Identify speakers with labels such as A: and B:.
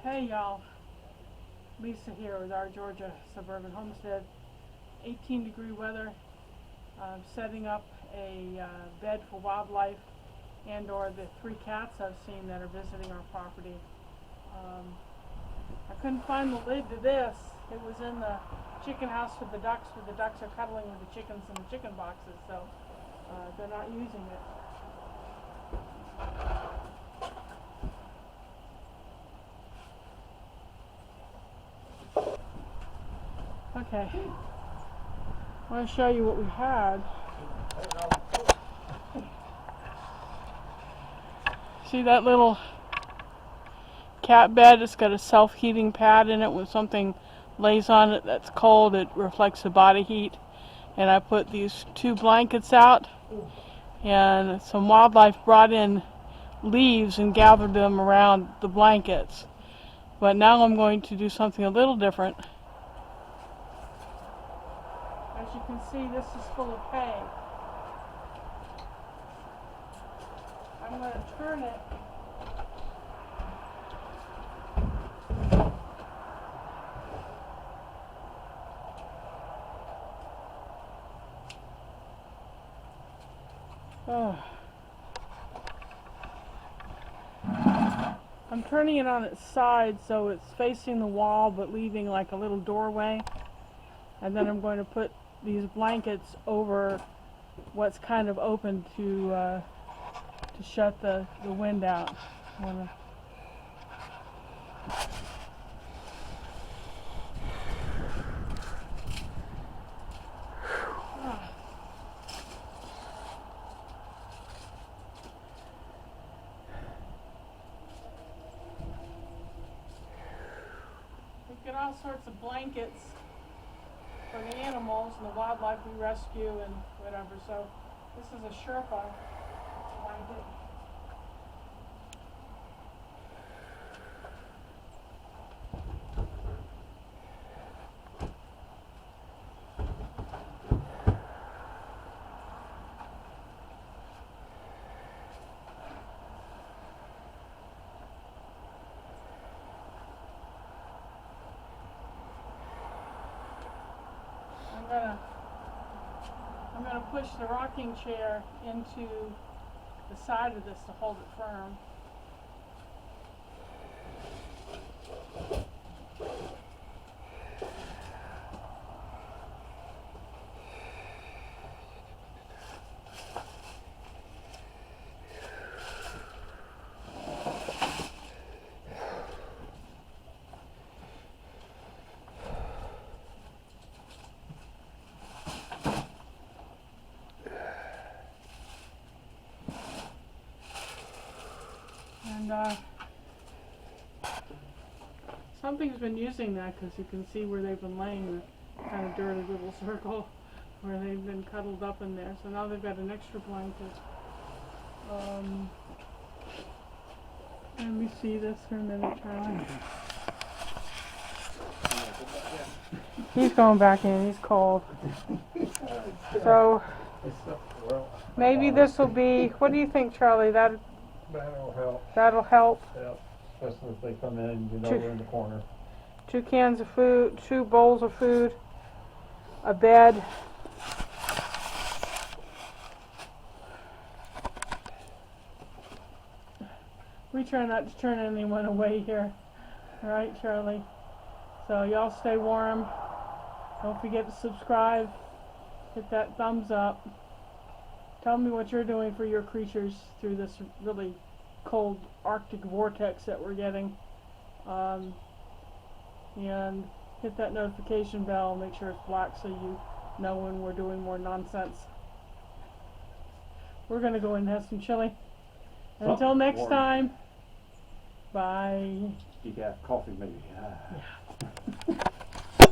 A: Hey y'all, Lisa here with our Georgia Suburban Homestead. 18-degree weather, setting up a bed for wildlife and or the 3 cats I've seen that are visiting our property. I couldn't find the lid to this. It was in the chicken house with the ducks, where the ducks are cuddling with the chickens in the chicken boxes, so they're not using it. Okay, I want to show you what we had. See that little cat bed? It's got a self-heating pad in it. When something lays on it that's cold, it reflects the body heat. And I put these 2 blankets out, and some wildlife brought in leaves and gathered them around the blankets. But now I'm going to do something a little different. As you can see, this is full of hay. I'm going to turn it I'm turning it on its side so it's facing the wall but leaving like a little doorway. And then I'm going to put these blankets over what's kind of open to shut the wind out. We've got all sorts of blankets for the animals and the wildlife we rescue and whatever. So this is a Sherpa blanket. I'm gonna push the rocking chair into the side of this to hold it firm. And something's been using that, because you can see where they've been laying, the kind of dirty little circle where they've been cuddled up in there. So now they've got an extra blanket. Let me see this for a minute, Charlie. He's going back in, he's cold. So maybe this will be, what do you think, Charlie?
B: That'll help.
A: That'll help.
B: Yep. Especially if they come in and get over in the corner.
A: 2 cans of food, 2 bowls of food, a bed. We try not to turn anyone away here. All right, Charlie? So y'all stay warm. Don't forget to subscribe. Hit that thumbs up. Tell me what you're doing for your creatures through this really cold Arctic vortex that we're getting. And hit that notification bell. Make sure it's black so you know when we're doing more nonsense. We're going to go in and have some chili. Until next time, bye.
B: You got coffee maybe.
A: Yeah.